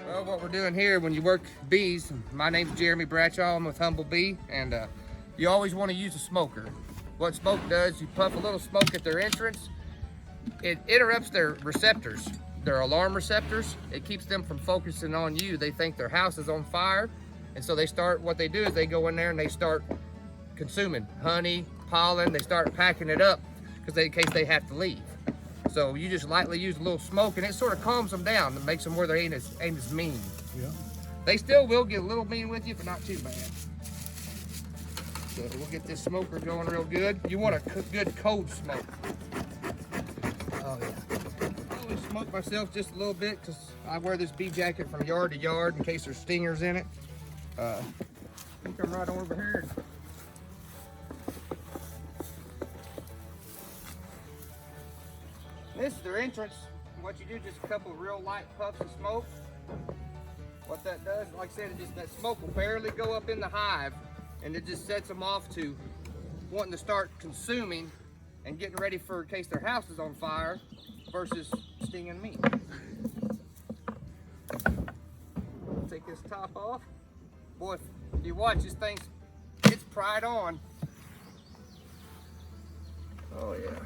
Well, what we're doing here when you work bees, my name's Jeremy Bradshaw, I'm with Humble Bee, and you always want to use a smoker. What smoke does, you puff a little smoke at their entrance, it interrupts their receptors, their alarm receptors. It keeps them from focusing on you. They think their house is on fire, and so what they do is they go in there and they start consuming honey, pollen, they start packing it up in case they have to leave. So you just lightly use a little smoke and it sort of calms them down and makes them where they ain't as mean. Yeah. They still will get a little mean with you, but not too bad. So we'll get this smoker going real good. You want a good cold smoke. Oh yeah. I always smoke myself just a little bit because I wear this bee jacket from yard to yard in case there's stingers in it. You come right over here. This is their entrance. What you do, just a couple of real light puffs of smoke. What that does, like I said, that smoke will barely go up in the hive, and it just sets them off to wanting to start consuming and getting ready for in case their house is on fire versus stinging me. Take this top off. Boy, if you watch this thing, it's pried on. Oh yeah.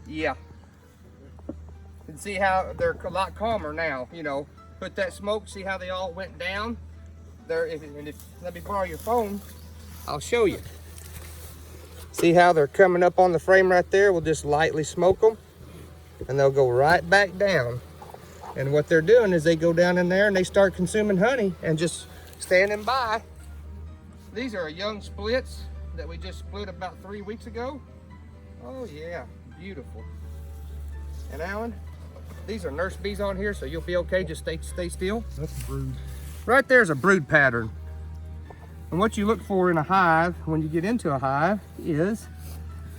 Yeah. And see how they're a lot calmer now, you know. Put that smoke, see how they all went down? Let me borrow your phone, I'll show you. See how they're coming up on the frame right there? We'll just lightly smoke them, and they'll go right back down. And what they're doing is they go down in there and they start consuming honey and just standing by. These are young splits that we just split about 3 weeks ago. Oh yeah, beautiful. And Alan, these are nurse bees on here, so you'll be okay. Just stay still. That's a brood. Right there's a brood pattern. And what you look for in a hive when you get into a hive is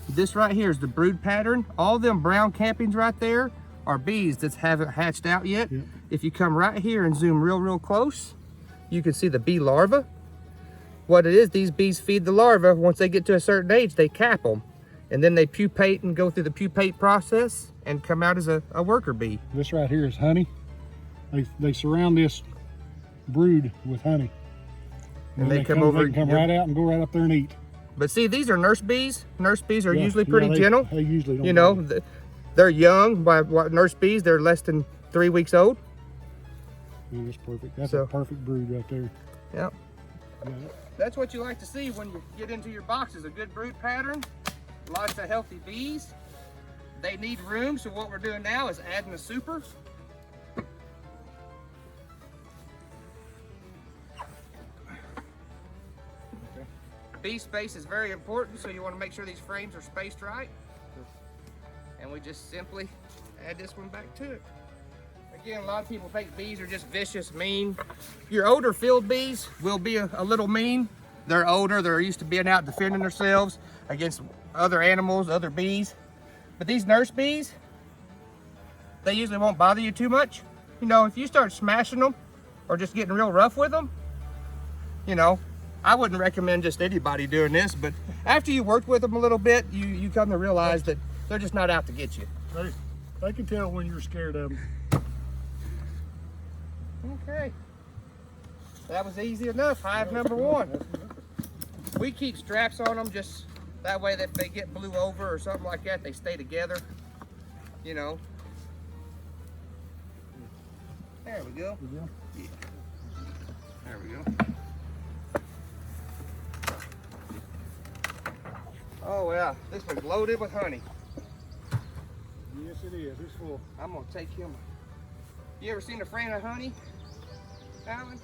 this right here is the brood pattern. All them brown cappings right there are bees that haven't hatched out yet. Yep. If you come right here and zoom real close, you can see the bee larva. What it is, these bees feed the larvae. Once they get to a certain age, they cap them. And then they pupate and go through the pupate process and come out as a worker bee. This right here is honey. They surround this brood with honey. And they come over. They come right out and go right up there and eat. But see, these are nurse bees. Nurse bees are usually pretty gentle. They usually don't. You know, they're young. By nurse bees, they're less than 3 weeks old. Yeah, that's perfect. That's a perfect brood right there. Yep. Yeah. That's what you like to see when you get into your boxes, a good brood pattern, lots of healthy bees. They need room, so what we're doing now is adding a super. Okay. Bee space is very important, so you want to make sure these frames are spaced right. And we just simply add this one back to it. Again, a lot of people think bees are just vicious, mean. Your older field bees will be a little mean. They're older, they're used to being out defending themselves against other animals, other bees. But these nurse bees, they usually won't bother you too much. You know, if you start smashing them or just getting real rough with them, you know, I wouldn't recommend just anybody doing this, but after you worked with them a little bit, you come to realize that they're just not out to get you. They can tell when you're scared of them. Okay, that was easy enough. Hive number one. We keep straps on them just that way that if they get blew over or something like that, they stay together, you know. There we go. Yeah. There we go. Oh yeah, this one's loaded with honey. Yes it is, it's full. I'm gonna take him. You ever seen a frame of honey, Alan?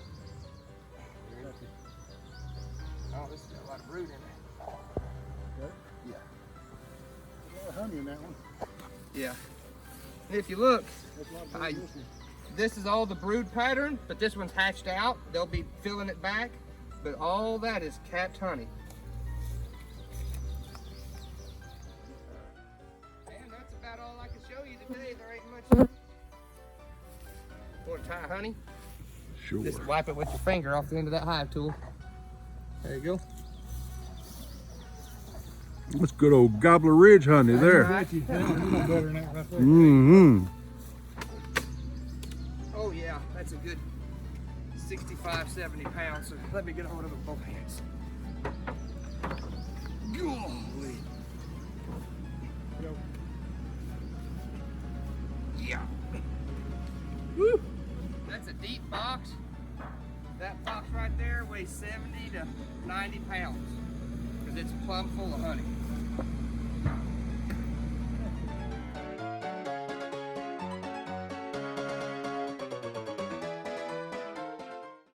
Oh, this has got a lot of brood in it. Okay. Yeah. There's a lot of honey in that one. Yeah. And if you look, this is all the brood pattern, but this one's hatched out. They'll be filling it back, but all that is capped honey. And that's about all I can show you today. There ain't much. Want to tie honey? Sure. Just wipe it with your finger off the end of that hive tool. There you go. That's good old Gobbler Ridge honey there. right. You know better than that right there. Mm-hmm. Oh yeah, that's a good 65, 70 pounds. So let me get a hold of it with both hands. Golly. Yeah. Woo. That's a deep box. That box right there weighs 70 to 90 pounds because it's plumb full of honey.